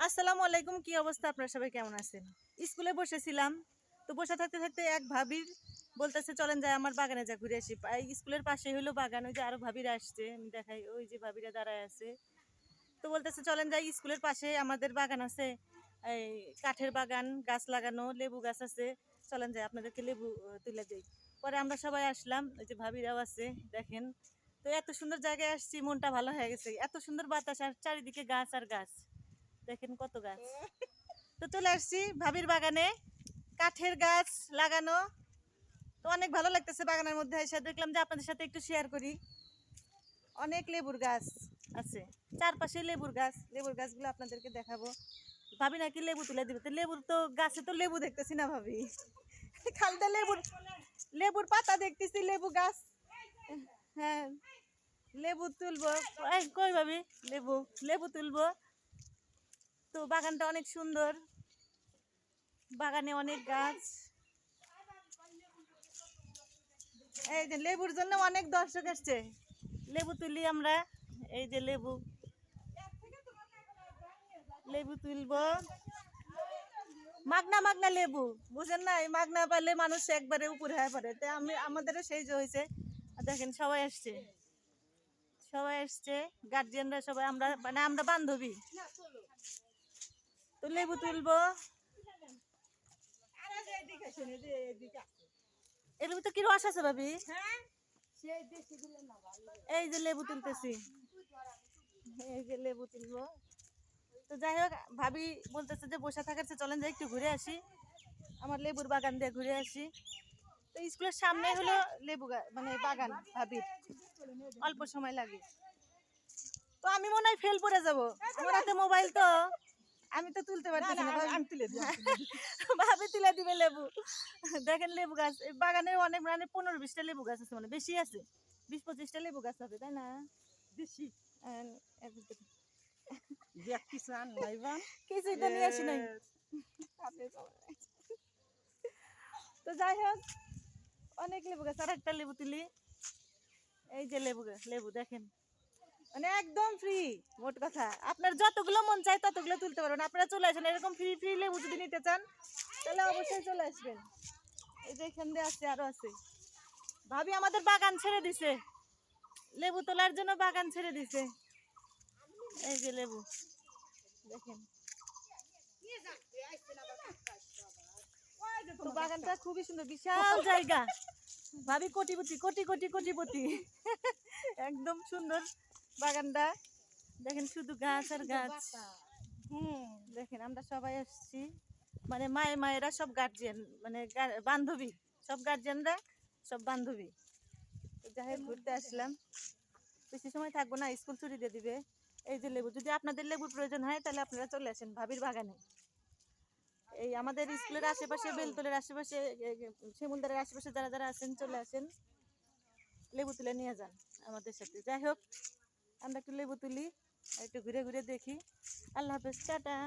আসসালামু আলাইকুম। কি অবস্থা, আপনারা সবাই কেমন আছেন? স্কুলে বসেছিলাম, তো বসে থাকতে থাকতে এক ভাবির বলতেছে চলেন যাই আমার বাগানে যা ঘুরে আসি। স্কুলের পাশেই হলো বাগান, ওই যে আরো ভাবিরা আসছে, আমি দেখাই ওই যে ভাবিরা দাঁড়ায় আছে। তো বলতেছে চলেন যাই, স্কুলের পাশে আমাদের বাগান আছে, এই কাঠের বাগান, গাছ লাগানো, লেবু গাছ আছে, চলেন যাই আপনাদেরকে লেবু তুলে দিই। পরে আমরা সবাই আসলাম, ওই যে ভাবিরাও আছে, দেখেন। তো এত সুন্দর জায়গায় আসছি, মনটা ভালো হয়ে গেছে, এত সুন্দর বাতাস আর চারিদিকে গাছ আর গাছ, দেখেন কত গাছ। তো চলে আসছি ভাবির বাগানে, কাঠের গাছ লাগানো। তো অনেক ভালো লাগতেছে বাগানের মধ্যে এসে, দেখলাম যে আপনাদের সাথে একটু শেয়ার করি। অনেক লেবুর গাছ আছে, চারপাশে লেবুর গাছ, লেবুর গাছগুলো আপনাদেরকে দেখাবো। ভাবি নাকি লেবু তুলে দিবে, তো লেবুর তো গাছে তো লেবু দেখতেছি না ভাবি, খালটা লেবুর লেবুর পাতা দেখতেছি, লেবু গাছ। হ্যাঁ, লেবু তুলবো। এই কই ভাবি, লেবু লেবু তুলবো। তো বাগানটা অনেক সুন্দর, বাগানে অনেক গাছ। এই যে লেবুর জন্য অনেক দর্শক আসছে, লেবু তুলি আমরা। এই যে লেবু, লেবু তুলবো। মাগনা মাগনা লেবু, বুঝেন না, এই মাগনা পারলে মানুষ একবারে উপরে হয়ে পড়ে, তাই আমাদেরও সেই যে হয়েছে। দেখেন সবাই আসছে, সবাই আসছে, গার্জিয়ানরা সবাই, আমরা মানে আমরা বান্ধবী। তো লেবু তুলবো। এর ভিতরে কি রস আছে ভাবি? এই যে লেবু তুলতেছি, এই যে লেবু তুলবো। তো যাই হোক, ভাবি বলতেছে যে বসে থাকার চেয়ে চলেন যাই একটু ঘুরে আসি, আমার লেবুর বাগান দিয়ে ঘুরে আসি। তো স্কুলের সামনে হলো লেবু মানে বাগান ভাবির, অল্প সময় লাগে। তো আমি মনে হয় ফেল পড়ে যাবো, আমার হাতে মোবাইল, তো আমি তো তুলতে পারতেছি না। ভাবি তুলে দিবে লেবু। দেখেন লেবু গাছ, এই বাগানে অনেক, মানে 15-20টা লেবু গাছ আছে, মানে বেশি আছে, 20-25টা লেবু গাছ হবে, তাই না? বেশি কিছুই তো নিয়ে আসি নাই। তো যাই হোক, অনেক লেবু গাছ, আর একটা লেবু তুলি। এই যে লেবু গাছ, লেবু দেখেন, মানে একদম ফ্রি। মোট কথা, আপনার যতগুলো মন চায় ততগুলো তুলতে পারবেন। আপনারা চলে আসেন, এরকম ফ্রি ফ্রি লেবু যদি নিতে চান তাহলে অবশ্যই চলে আসবেন। এই যে এখান দিয়ে আছে, আরো আছে। ভাবি আমাদের বাগান ছেড়ে দিছে, লেবু তোলার জন্য বাগান ছেড়ে দিছে। এই যে লেবু দেখেন, তো বাগানটা খুবই সুন্দর, বিশাল জায়গা। ভাবি কোটিপতি, কোটি কোটি কোটিপতি। একদম সুন্দর বাগানটা, দেখেন শুধু গাছ আর গাছ। দেখেন আমরা সবাই আসছি, মানে মায়েরা সব গার্জিয়ান, মানে বান্ধবী, সব গার্জিয়ানরা সব বান্ধবী। যাই হোক, ঘুরতে আসলাম, বেশি সময় থাকবো না, স্কুল ছুটি দিয়ে দিবে। এই যে লেবু, যদি আপনাদের লেবুর প্রয়োজন হয় তাহলে আপনারা চলে আসেন ভাবির বাগানে। এই আমাদের স্কুলের আশেপাশে, বেলতলের আশেপাশে, শিমুলদারের আশেপাশে যারা যারা আছেন চলে আসেন, লেবু তুলে নিয়ে যান আমাদের সাথে। যাই হোক, আমরা একটু লেবু তুলি, একটু ঘুরে ঘুরে দেখি। আল্লাহ হাফেজ, টাটা।